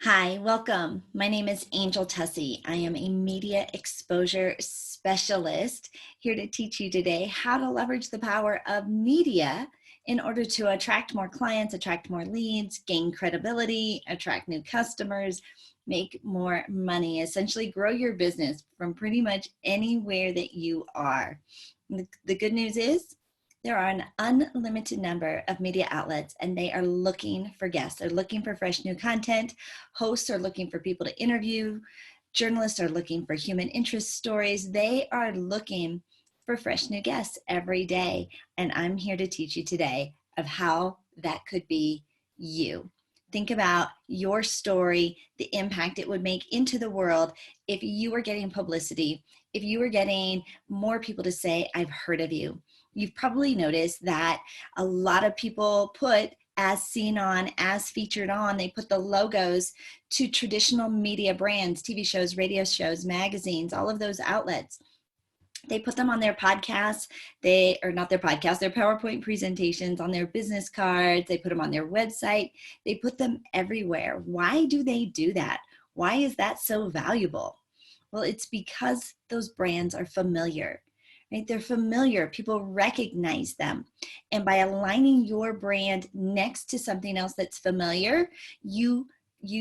Hi, welcome. My name is Angel Tuccy. I am a media exposure specialist here to teach you today how to leverage the power of media in order to attract more clients, attract more leads, gain credibility, attract new customers, make more money, essentially grow your business from pretty much anywhere that you are. The good news is there are an unlimited number of media outlets and they are looking for guests. They're looking for fresh new content. Hosts are looking for people to interview. Journalists are looking for human interest stories. They are looking for fresh new guests every day. And I'm here to teach you today of how that could be you. Think about your story, the impact it would make into the world if you were getting publicity, if you were getting more people to say, I've heard of you. You've probably noticed that a lot of people put as seen on, as featured on, they put the logos to traditional media brands, TV shows, radio shows, magazines, all of those outlets. They put them on their podcasts, their PowerPoint presentations, on their business cards, they put them on their website, they put them everywhere. Why do they do that? Why is that so valuable? Well, it's because those brands are familiar. Right? They're familiar. People recognize them. And by aligning your brand next to something else that's familiar, you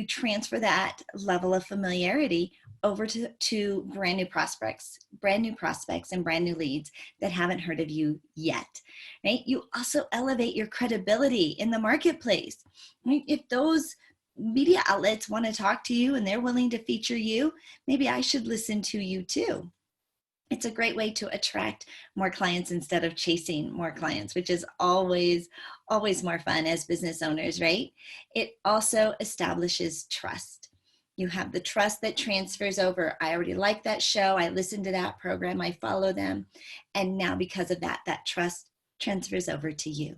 transfer that level of familiarity over to brand new prospects and brand new leads that haven't heard of you yet. Right? You also elevate your credibility in the marketplace. Right? If those media outlets want to talk to you and they're willing to feature you, maybe I should listen to you too. It's a great way to attract more clients instead of chasing more clients, which is always more fun as business owners, right? It also establishes trust. You have the trust that transfers over. I already like that show. I listened to that program. I follow them. And now because of that, that trust transfers over to you.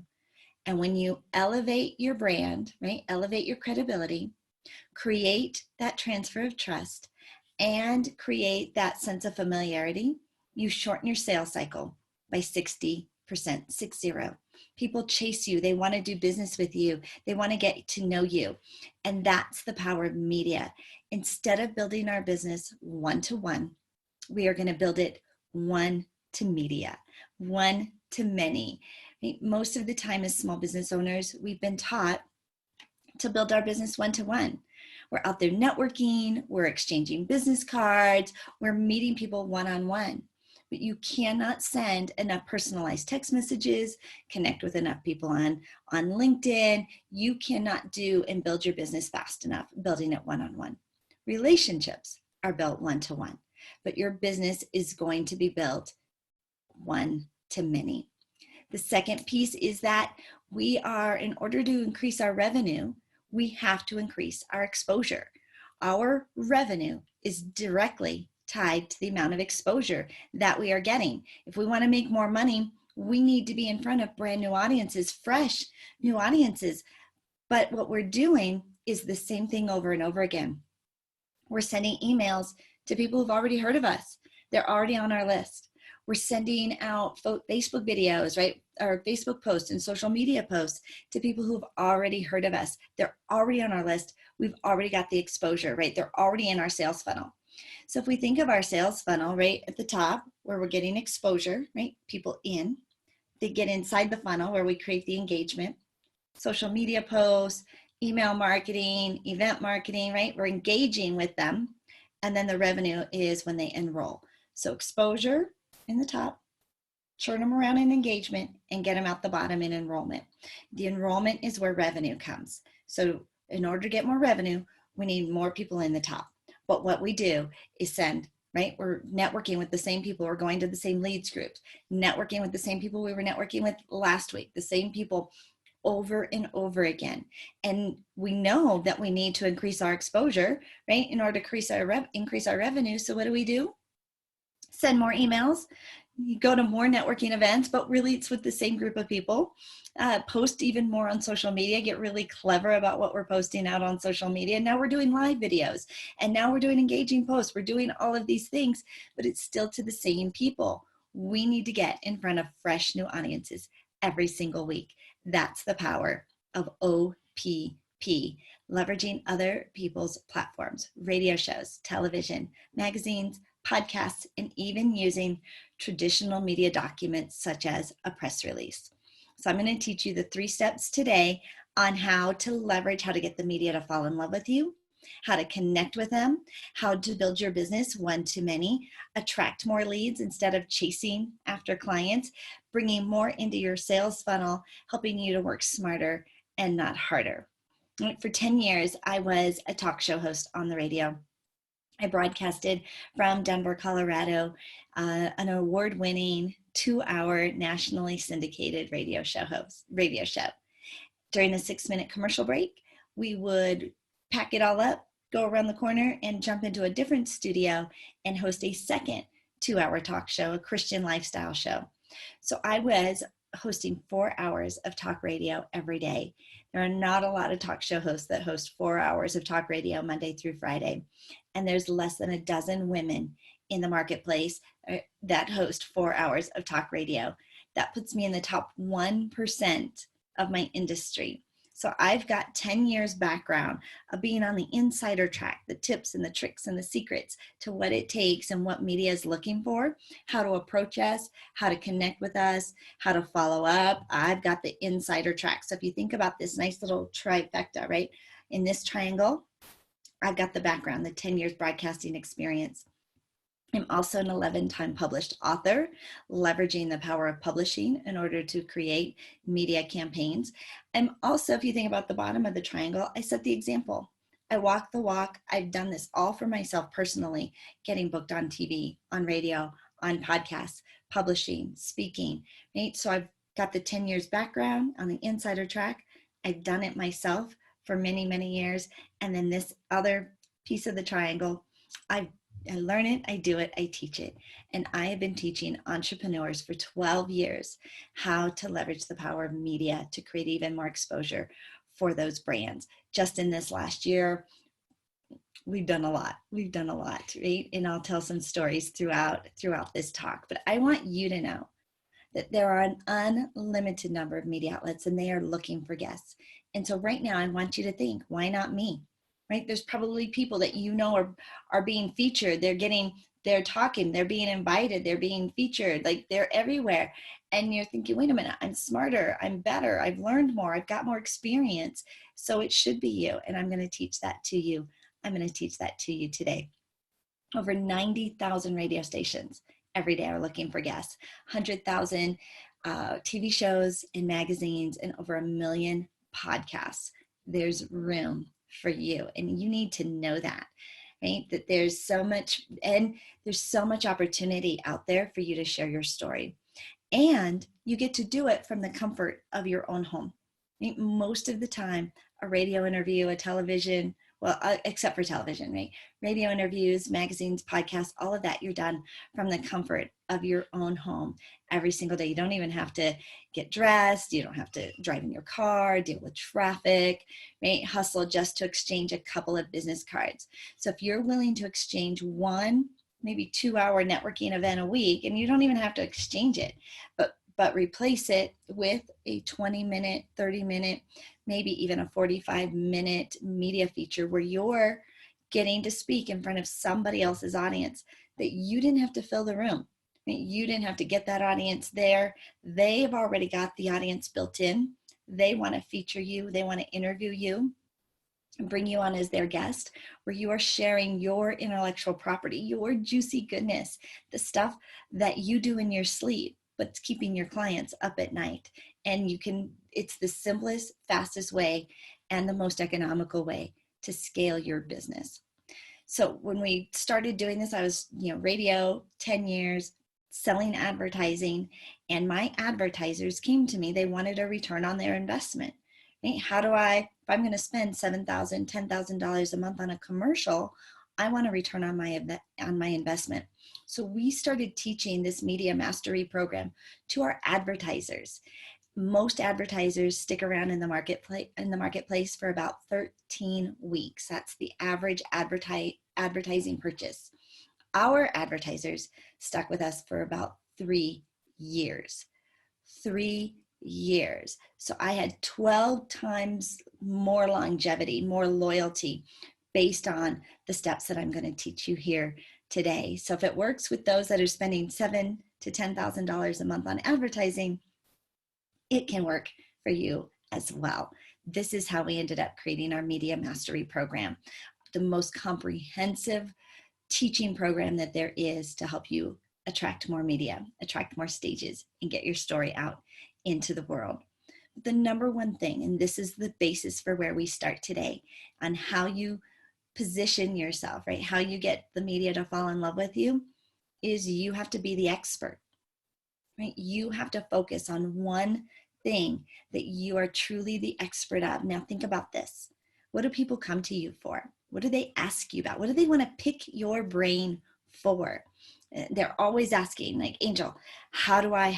And when you elevate your brand, right? Elevate your credibility, create that transfer of trust, and create that sense of familiarity, you shorten your sales cycle by 60%, 60. People chase you. They want to do business with you. They want to get to know you. And that's the power of media. Instead of building our business one-to-one, we are going to build it one to media, one to many. Most of the time as small business owners, we've been taught to build our business one-to-one. We're out there networking, we're exchanging business cards, we're meeting people one-on-one. But you cannot send enough personalized text messages, connect with enough people on LinkedIn. You cannot do and build your business fast enough building it one-on-one. Relationships are built one-to-one, but your business is going to be built one to many. The second piece is that in order to increase our revenue, we have to increase our exposure. Our revenue is directly tied to the amount of exposure that we are getting. If we want to make more money, we need to be in front of brand new audiences, fresh new audiences. But what we're doing is the same thing over and over again. We're sending emails to people who've already heard of us. They're already on our list. We're sending out Facebook videos, right? Or Facebook posts and social media posts to people who've already heard of us. They're already on our list. We've already got the exposure, right? They're already in our sales funnel. So if we think of our sales funnel right at the top where we're getting exposure, right? People in, they get inside the funnel where we create the engagement, social media posts, email marketing, event marketing, right? We're engaging with them. And then the revenue is when they enroll. So exposure in the top, churn them around in engagement, and get them out the bottom in enrollment. The enrollment is where revenue comes. So in order to get more revenue, we need more people in the top. But what we do is send, right? We're networking with the same people. We're going to the same leads groups, networking with the same people we were networking with last week, the same people over and over again. And we know that we need to increase our exposure, right? In order to increase our revenue. So what do? Send more emails. You go to more networking events, but really it's with the same group of people. Post even more on social media, get really clever about what we're posting out on social media. Now we're doing live videos, and now we're doing engaging posts. We're doing all of these things, but it's still to the same people. We need to get in front of fresh new audiences every single week. That's the power of OPP, leveraging other people's platforms, radio shows, television, magazines, podcasts, and even using traditional media documents such as a press release. So I'm going to teach you the 3 steps today on how to leverage, how to get the media to fall in love with you, how to connect with them, how to build your business one-to-many, attract more leads instead of chasing after clients, bringing more into your sales funnel, helping you to work smarter and not harder. For 10 years, I was a talk show host on the radio. I broadcasted from Denver, Colorado, an award-winning 2-hour nationally syndicated radio show. During a 6-minute commercial break, we would pack it all up, go around the corner, and jump into a different studio and host a second 2-hour talk show, a Christian lifestyle show. So I was hosting 4 hours of talk radio every day. There are not a lot of talk show hosts that host 4 hours of talk radio Monday through Friday. And there's less than a dozen women in the marketplace that host 4 hours of talk radio. That puts me in the top 1% of my industry. So I've got 10 years background of being on the insider track, the tips and the tricks and the secrets to what it takes and what media is looking for, how to approach us, how to connect with us, how to follow up. I've got the insider track. So if you think about this nice little trifecta, right? In this triangle, I've got the background, the 10 years broadcasting experience. I'm also an 11-time published author, leveraging the power of publishing in order to create media campaigns. I'm also, if you think about the bottom of the triangle, I set the example. I walk the walk. I've done this all for myself personally, getting booked on TV, on radio, on podcasts, publishing, speaking, right? So I've got the 10 years background on the insider track. I've done it myself for many, many years. And then this other piece of the triangle, I learn it, I do it, I teach it. And I have been teaching entrepreneurs for 12 years how to leverage the power of media to create even more exposure for those brands. Just in this last year, we've done a lot. We've done a lot, right? And I'll tell some stories throughout this talk. But I want you to know that there are an unlimited number of media outlets and they are looking for guests. And so right now I want you to think, why not me? Right? There's probably people that you know are being featured. They're talking, they're being invited, they're being featured, like they're everywhere. And you're thinking, wait a minute, I'm smarter, I'm better, I've learned more, I've got more experience. So it should be you. And I'm going to teach that to you. I'm going to teach that to you today. Over 90,000 radio stations every day are looking for guests, 100,000 TV shows and magazines, and over 1 million podcasts. There's room for you, and you need to know that, right? That there's so much, and there's so much opportunity out there for you to share your story, and you get to do it from the comfort of your own home. Right? Most of the time, a radio interview, a television, well, except for television, right? Radio interviews, magazines, podcasts, all of that, you're done from the comfort of your own home every single day. You don't even have to get dressed. You don't have to drive in your car, deal with traffic, right? Hustle just to exchange a couple of business cards. So if you're willing to exchange one, maybe 2-hour networking event a week, and you don't even have to exchange it, but replace it with a 20-minute, 30-minute, maybe even a 45-minute media feature where you're getting to speak in front of somebody else's audience that you didn't have to fill the room. You didn't have to get that audience there. They've already got the audience built in. They want to feature you. They want to interview you and bring you on as their guest, where you are sharing your intellectual property, your juicy goodness, the stuff that you do in your sleep, but it's keeping your clients up at night. And it's the simplest, fastest way and the most economical way to scale your business. So when we started doing this, I was, radio, 10 years, selling advertising, and my advertisers came to me. They wanted a return on their investment. Right? If I'm going to spend $7,000, $10,000 a month on a commercial, I want a return on my investment. So we started teaching this media mastery program to our advertisers. Most advertisers stick around in the marketplace for about 13 weeks. That's the average advertising purchase. Our advertisers stuck with us for about 3 years. 3 years. So I had 12 times more longevity, more loyalty based on the steps that I'm going to teach you here today. So if it works with those that are spending $7,000 to $10,000 a month on advertising, it can work for you as well. This is how we ended up creating our Media Mastery program, the most comprehensive teaching program that there is to help you attract more media, attract more stages, and get your story out into the world. The number one thing, and this is the basis for where we start today, on how you position yourself, right? How you get the media to fall in love with you, is you have to be the expert, right? You have to focus on one thing that you are truly the expert of. Now think about this. What do people come to you for? What do they ask you about? What do they want to pick your brain for? They're always asking, like, Angel, how do I,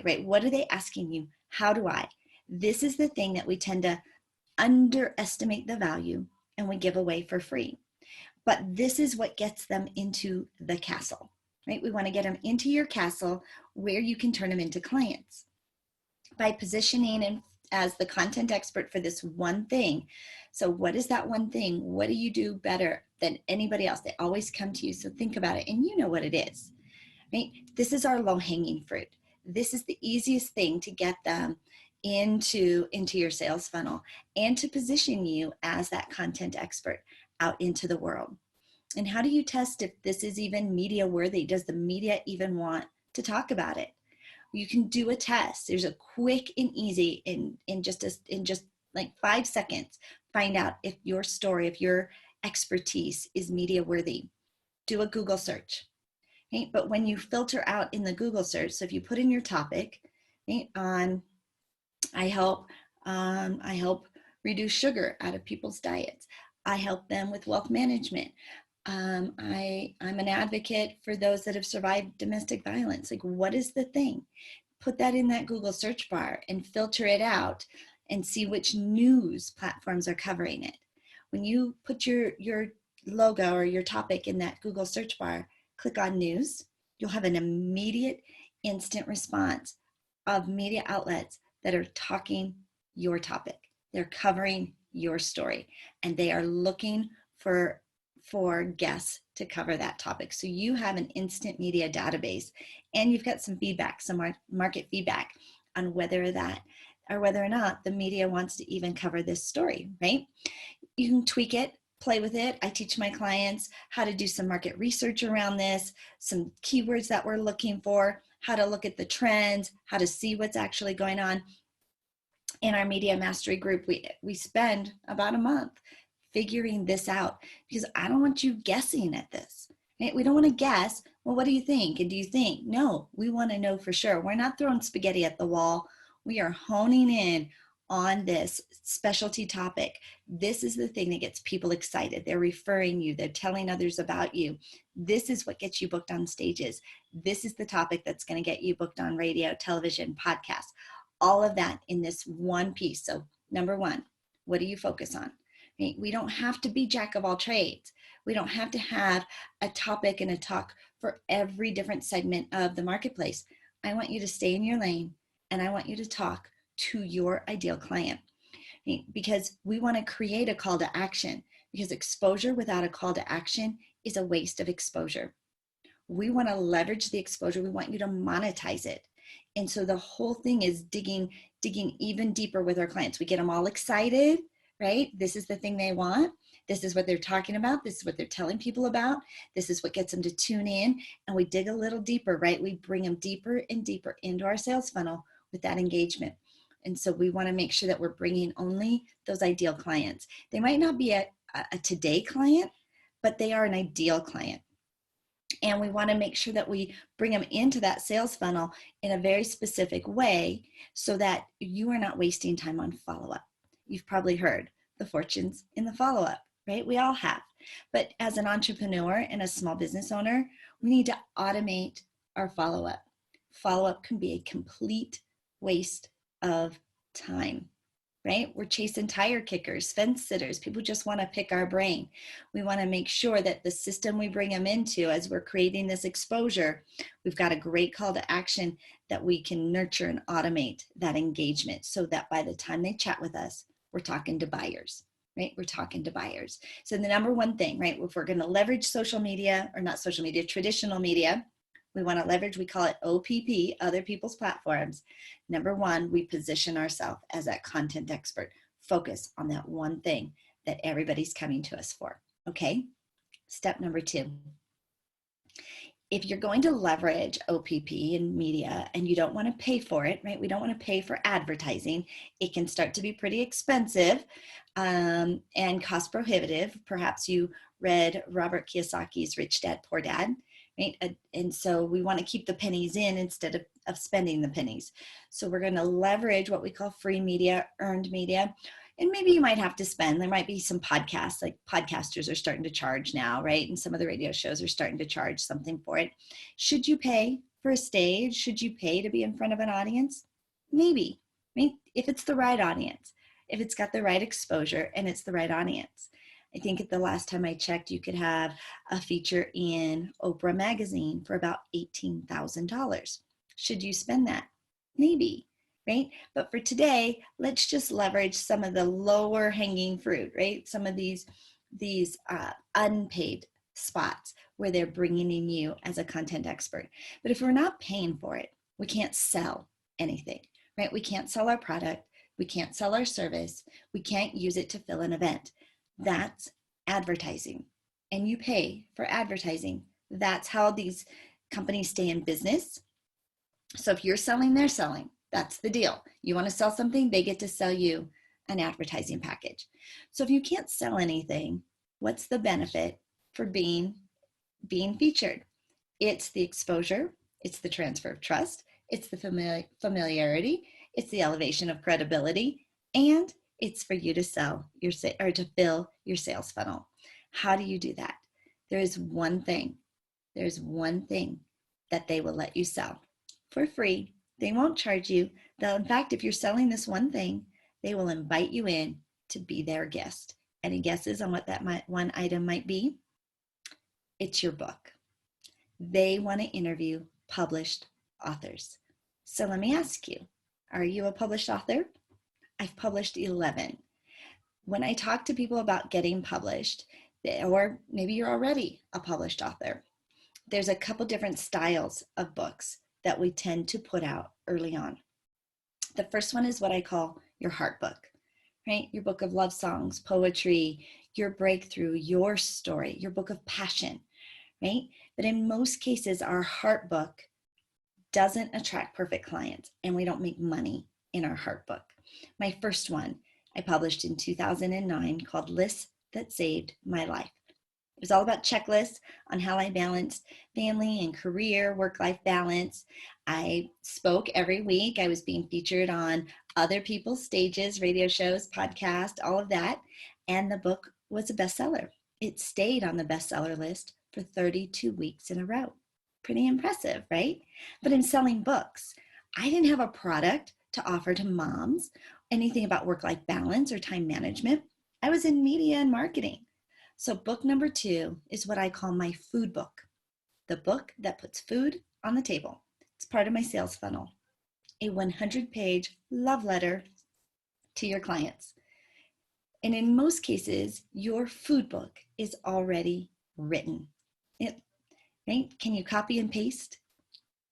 right? What are they asking you? How do I? This is the thing that we tend to underestimate the value and we give away for free. But this is what gets them into the castle, right? We want to get them into your castle where you can turn them into clients. By positioning and as the content expert for this one thing. So what is that one thing? What do you do better than anybody else? They always come to you. So think about it, and you know what it is, right? This is our low-hanging fruit. This is the easiest thing to get them into your sales funnel and to position you as that content expert out into the world. And how do you test if this is even media worthy? Does the media even want to talk about it? You can do a test. There's a quick and easy in just like 5 seconds, find out if your story, if your expertise is media worthy. Do a Google search. Okay? But when you filter out in the Google search, so if you put in your topic, okay, on I help reduce sugar out of people's diets. I help them with wealth management. I'm an advocate for those that have survived domestic violence. Like, what is the thing? Put that in that Google search bar and filter it out and see which news platforms are covering it. When you put your logo or your topic in that Google search bar, click on news, you'll have an immediate instant response of media outlets that are talking your topic. They're covering your story, and they are looking for guests to cover that topic. So you have an instant media database, and you've got some feedback, some market feedback on whether or not the media wants to even cover this story, right? You can tweak it, play with it. I teach my clients how to do some market research around this, some keywords that we're looking for, how to look at the trends, how to see what's actually going on. In our Media Mastery group, we spend about a month figuring this out, because I don't want you guessing at this. Right? We don't want to guess, well, what do you think? And do you think? No, we want to know for sure. We're not throwing spaghetti at the wall. We are honing in on this specialty topic. This is the thing that gets people excited. They're referring you. They're telling others about you. This is what gets you booked on stages. This is the topic that's going to get you booked on radio, television, podcasts, all of that in this one piece. So number one, what do you focus on? We don't have to be jack of all trades. We don't have to have a topic and a talk for every different segment of the marketplace. I want you to stay in your lane, and I want you to talk to your ideal client, because we want to create a call to action, because exposure without a call to action is a waste of exposure. We want to leverage the exposure. We want you to monetize it. And so the whole thing is digging even deeper with our clients. We get them all excited, right? This is the thing they want. This is what they're talking about. This is what they're telling people about. This is what gets them to tune in. And we dig a little deeper, right? We bring them deeper and deeper into our sales funnel with that engagement. And so we want to make sure that we're bringing only those ideal clients. They might not be a today client, but they are an ideal client. And we want to make sure that we bring them into that sales funnel in a very specific way so that you are not wasting time on follow-up. You've probably heard the fortunes in the follow-up, right? We all have. But as an entrepreneur and a small business owner, we need to automate our follow-up. Follow-up can be a complete waste of time. right? We're chasing tire kickers, fence sitters, people just want to pick our brain. We want to make sure that the system we bring them into as we're creating this exposure, we've got a great call to action that we can nurture and automate that engagement so that by the time they chat with us, we're talking to buyers, right? We're talking to buyers. So the number one thing, right, if we're going to leverage social media, or not social media, traditional media, we want to leverage, we call it OPP, other people's platforms. Number one, we position ourselves as that content expert. Focus on that one thing that everybody's coming to us for, okay? Step number two. If you're going to leverage OPP in media and you don't want to pay for it, right? We don't want to pay for advertising. It can start to be pretty expensive and cost prohibitive. Perhaps you read Robert Kiyosaki's Rich Dad, Poor Dad, right? And so we want to keep the pennies in instead of spending the pennies. So we're going to leverage what we call free media, earned media. And maybe you might have to spend, there might be some podcasts, like podcasters are starting to charge now, right? And some of the radio shows are starting to charge something for it. Should you pay for a stage? Should you pay to be in front of an audience? Maybe, if it's the right audience, if it's got the right exposure and it's the right audience. I think at the last time I checked, you could have a feature in Oprah magazine for about $18,000. Should you spend that? Maybe. Right? But for today, let's just leverage some of the lower hanging fruit, right? Some of these unpaid spots where they're bringing in you as a content expert. But if we're not paying for it, we can't sell anything, right? We can't sell our product. We can't sell our service. We can't use it to fill an event. That's advertising. And you pay for advertising. That's how these companies stay in business. So if you're selling, they're selling. That's the deal. You want to sell something, they get to sell you an advertising package. So if you can't sell anything, what's the benefit for being featured? It's the exposure, it's the transfer of trust, it's the familiarity, it's the elevation of credibility, and it's for you to sell or to fill your sales funnel. How do you do that? There's one thing that they will let you sell for free. They won't charge you. In fact, if you're selling this one thing, they will invite you in to be their guest. Any guesses on what that one item might be? It's your book. They want to interview published authors. So let me ask you, are you a published author? I've published 11. When I talk to people about getting published, or maybe you're already a published author, there's a couple different styles of books that we tend to put out early on. The first one is what I call your heart book, right? Your book of love songs, poetry, your breakthrough, your story, your book of passion, right? But in most cases, our heart book doesn't attract perfect clients, and we don't make money in our heart book. My first one I published in 2009 called Lists That Saved My Life. It was all about checklists on how I balanced family and career, work-life balance. I spoke every week. I was being featured on other people's stages, radio shows, podcasts, all of that. And the book was a bestseller. It stayed on the bestseller list for 32 weeks in a row. Pretty impressive, right? But in selling books, I didn't have a product to offer to moms, anything about work-life balance or time management. I was in media and marketing. So book number 2 is what I call my food book, the book that puts food on the table. It's part of my sales funnel, a 100-page love letter to your clients. And in most cases, your food book is already written. Right? Can you copy and paste?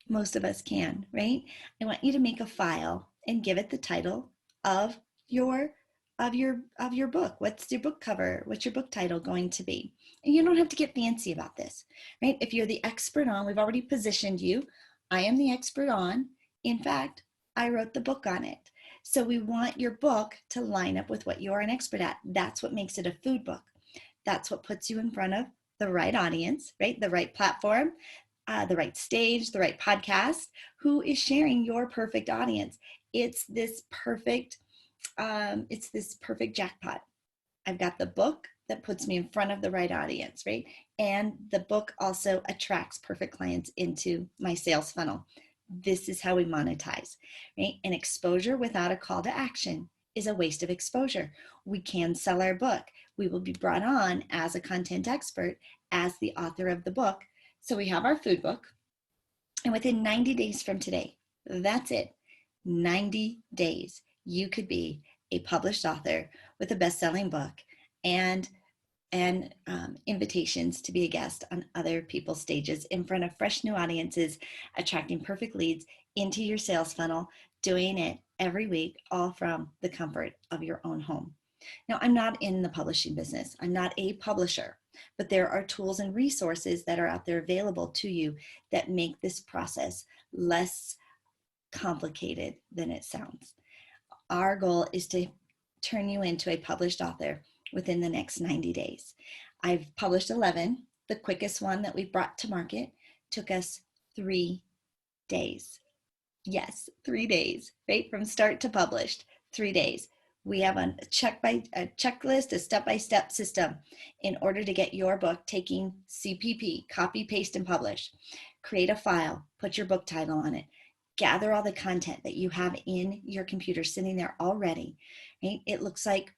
Most of us can, right? I want you to make a file and give it the title of your book. What's your book cover? What's your book title going to be? And you don't have to get fancy about this, right? If you're the expert on, we've already positioned you. I am the expert on. In fact, I wrote the book on it. So we want your book to line up with what you are an expert at. That's what makes it a food book. That's what puts you in front of the right audience, right? The right platform, the right stage, the right podcast. Who is sharing your perfect audience? It's this perfect jackpot. I've got the book that puts me in front of the right audience, right? And the book also attracts perfect clients into my sales funnel. This is how we monetize, right? An exposure without a call to action is a waste of exposure. We can sell our book. We will be brought on as a content expert, as the author of the book. So we have our food book, and within 90 days from today, that's it, 90 days, you could be a published author with a best-selling book and invitations to be a guest on other people's stages in front of fresh new audiences, attracting perfect leads into your sales funnel, doing it every week, all from the comfort of your own home. Now, I'm not in the publishing business. I'm not a publisher, but there are tools and resources that are out there available to you that make this process less complicated than it sounds. Our goal is to turn you into a published author within the next 90 days. I've published 11. The quickest one that we brought to market took us 3 days. Yes, 3 days, right? From start to published, 3 days. We have a checklist, a step-by-step system in order to get your book taking CPP, copy, paste, and publish. Create a file, put your book title on it, gather all the content that you have in your computer sitting there already, right? It looks like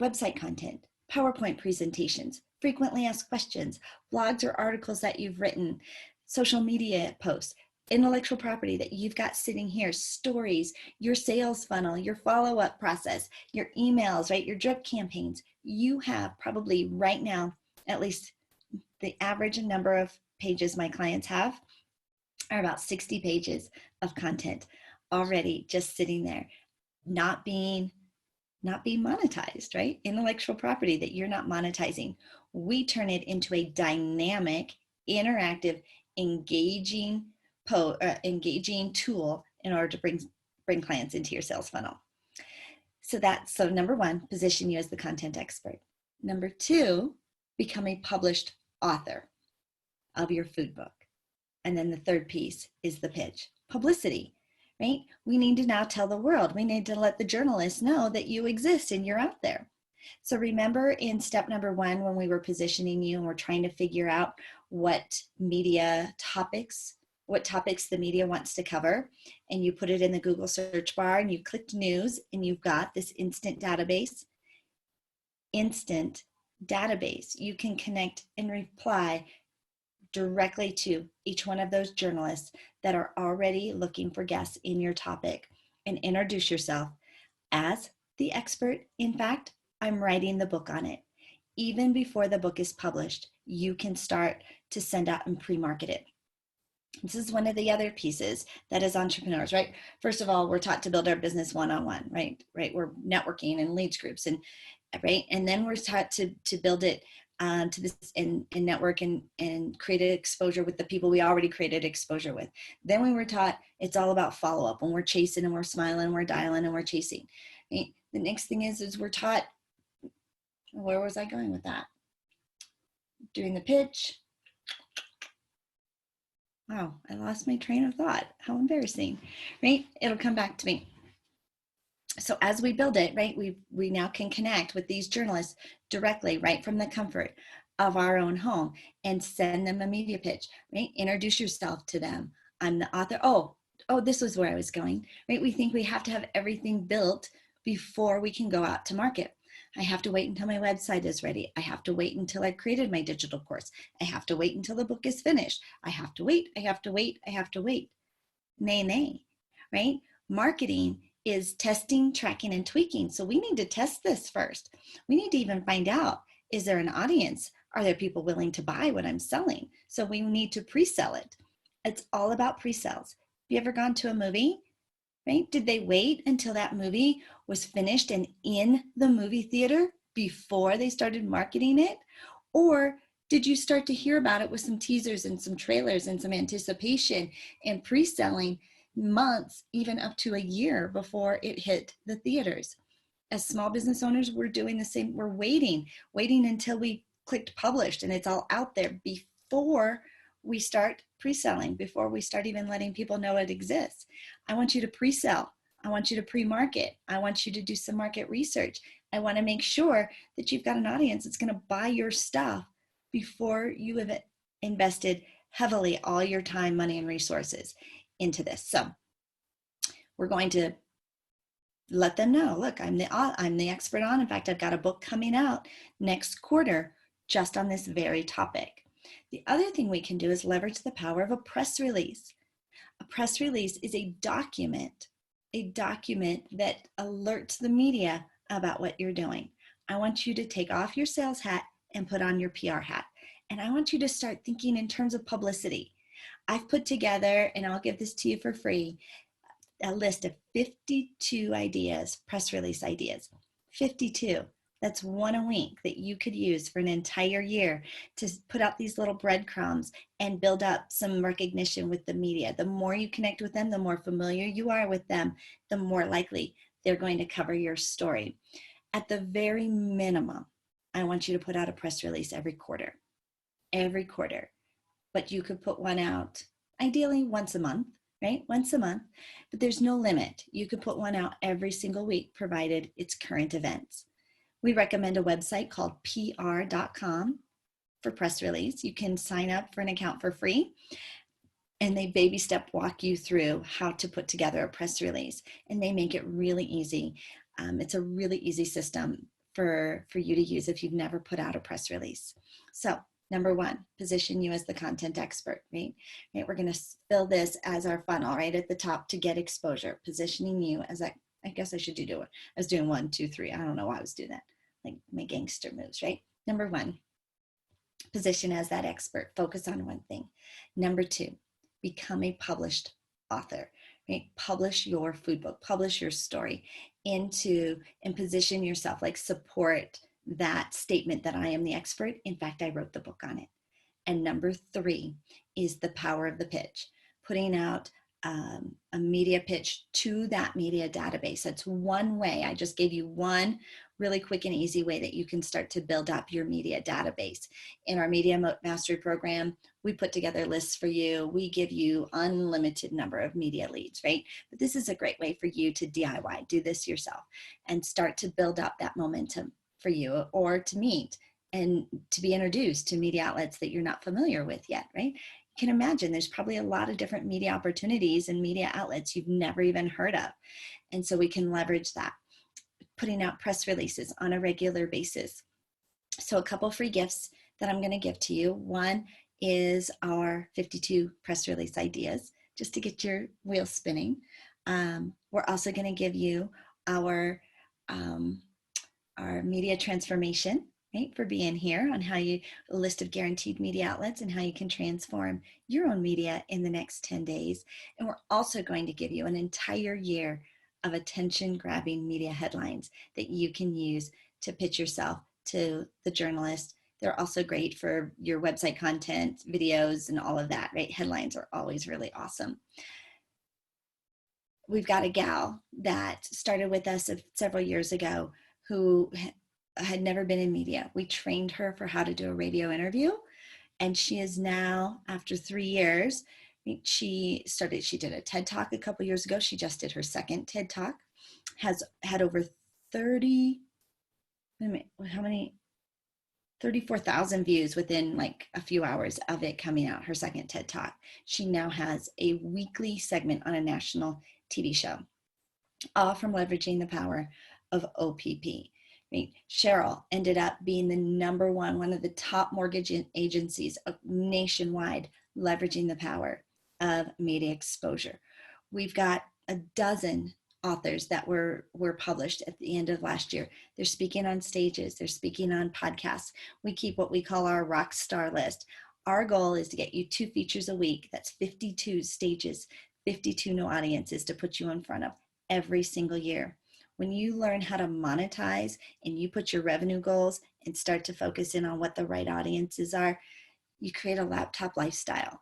website content, PowerPoint presentations, frequently asked questions, blogs or articles that you've written, social media posts, intellectual property that you've got sitting here, stories, your sales funnel, your follow-up process, your emails, right? Your drip campaigns. You have probably right now, at least the average number of pages my clients have are about 60 pages of content already just sitting there, not being monetized, right? Intellectual property that you're not monetizing. We turn it into a dynamic, interactive, engaging tool in order to bring clients into your sales funnel. So number one, position you as the content expert. Number two, become a published author of your food book. And then the third piece is the pitch, publicity. Right? We need to now tell the world. We need to let the journalists know that you exist and you're out there. So remember in step number one, when we were positioning you and we're trying to figure out what topics the media wants to cover, and you put it in the Google search bar and you clicked news and you've got this instant database. You can connect and reply directly to each one of those journalists that are already looking for guests in your topic and introduce yourself as the expert. In fact, I'm writing the book on it. Even before the book is published, you can start to send out and pre-market it. This is one of the other pieces that as entrepreneurs, right? First of all, we're taught to build our business one-on-one, right? We're networking and leads groups and then we're taught to build it to this and network and create exposure with the people we already created exposure with. Then we were taught it's all about follow-up when we're chasing and we're smiling and we're dialing and we're chasing. Right? The next thing is we're taught, where was I going with that? Doing the pitch. Wow, I lost my train of thought. How embarrassing, right? It'll come back to me. So as we build it, right, we now can connect with these journalists directly, right from the comfort of our own home and send them a media pitch, right? Introduce yourself to them. I'm the author. Oh, this was where I was going, right? We think we have to have everything built before we can go out to market. I have to wait until my website is ready. I have to wait until I've created my digital course. I have to wait until the book is finished. I have to wait. Nay, right? Marketing is testing, tracking, and tweaking. So we need to test this first. We need to even find out, is there an audience? Are there people willing to buy what I'm selling? So we need to pre-sell it. It's all about pre-sales. Have you ever gone to a movie? Right? Did they wait until that movie was finished and in the movie theater before they started marketing it? Or did you start to hear about it with some teasers and some trailers and some anticipation and pre-selling months, even up to a year before it hit the theaters? As small business owners, we're doing the same. We're waiting until we clicked published and it's all out there before we start pre-selling, before we start even letting people know it exists. I want you to pre-sell. I want you to pre-market. I want you to do some market research. I want to make sure that you've got an audience that's going to buy your stuff before you have invested heavily all your time, money, and resources into this. So we're going to let them know, look, I'm the expert on. In fact, I've got a book coming out next quarter just on this very topic. The other thing we can do is leverage the power of a press release. A press release is a document that alerts the media about what you're doing. I want you to take off your sales hat and put on your PR hat. And I want you to start thinking in terms of publicity. I've put together, and I'll give this to you for free, a list of 52 ideas, press release ideas. 52. That's one a week that you could use for an entire year to put out these little breadcrumbs and build up some recognition with the media. The more you connect with them, the more familiar you are with them, the more likely they're going to cover your story. At the very minimum, I want you to put out a press release every quarter. But you could put one out ideally once a month, right? Once a month, but there's no limit. You could put one out every single week, provided it's current events. We recommend a website called pr.com for press release. You can sign up for an account for free, and they baby step walk you through how to put together a press release, and they make it really easy. It's a really easy system for you to use if you've never put out a press release. So number one, position you as the content expert, right? We're going to fill this as our funnel right at the top to get exposure, positioning you as that. I guess I should do it. I was doing 1, 2, 3. I don't know why I was doing that. Like my gangster moves, right? Number one, position as that expert. Focus on one thing. Number two, become a published author, right? Publish your food book, publish your story and position yourself, like support that statement that I am the expert. In fact, I wrote the book on it. And number three is the power of the pitch, putting out a media pitch to that media database. That's one way. I just gave you one really quick and easy way that you can start to build up your media database. In our Media Mastery program, we put together lists for you. We give you unlimited number of media leads, right? But this is a great way for you to DIY, do this yourself, and start to build up that momentum for you, or to meet and to be introduced to media outlets that you're not familiar with yet, right? You can imagine there's probably a lot of different media opportunities and media outlets you've never even heard of. And so we can leverage that, putting out press releases on a regular basis. So a couple free gifts that I'm going to give to you. One is our 52 press release ideas, just to get your wheels spinning. We're also going to give you our media transformation, right, for being here, on how a list of guaranteed media outlets and how you can transform your own media in the next 10 days. And we're also going to give you an entire year of attention-grabbing media headlines that you can use to pitch yourself to the journalist. They're also great for your website content, videos, and all of that, right? Headlines are always really awesome. We've got a gal that started with us several years ago who had never been in media. We trained her for how to do a radio interview, and she is now, after 3 years, she did a TED Talk a couple years ago. She just did her second TED Talk, has had over 34,000 views within like a few hours of it coming out, her second TED Talk. She now has a weekly segment on a national TV show, all from leveraging the power of OPP. Cheryl ended up being the number one of the top mortgage agencies nationwide, leveraging the power of media exposure. We've got a dozen authors that were published at the end of last year. They're speaking on stages, they're speaking on podcasts. We keep what we call our rock star list. Our goal is to get you 2 features a week. That's 52 stages, 52 new audiences to put you in front of every single year. When you learn how to monetize and you put your revenue goals and start to focus in on what the right audiences are, you create a laptop lifestyle.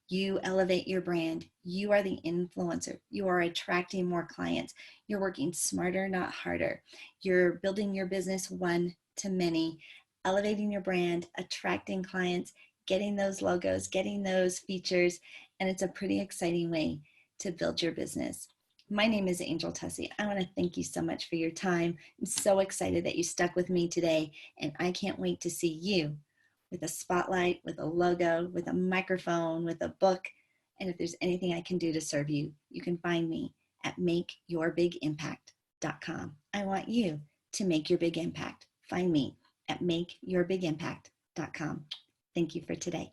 You elevate your brand. You are the influencer. You are attracting more clients. You're working smarter, not harder. You're building your business one to many, elevating your brand, attracting clients, getting those logos, getting those features, and it's a pretty exciting way to build your business. My name is Angel Tuccy. I want to thank you so much for your time. I'm so excited that you stuck with me today, and I can't wait to see you with a spotlight, with a logo, with a microphone, with a book. And if there's anything I can do to serve you, you can find me at makeyourbiguimpact.com. makeyourbigImpact.com. I want you to make your big impact. Find me at makeyourbigImpact.com. Thank you for today.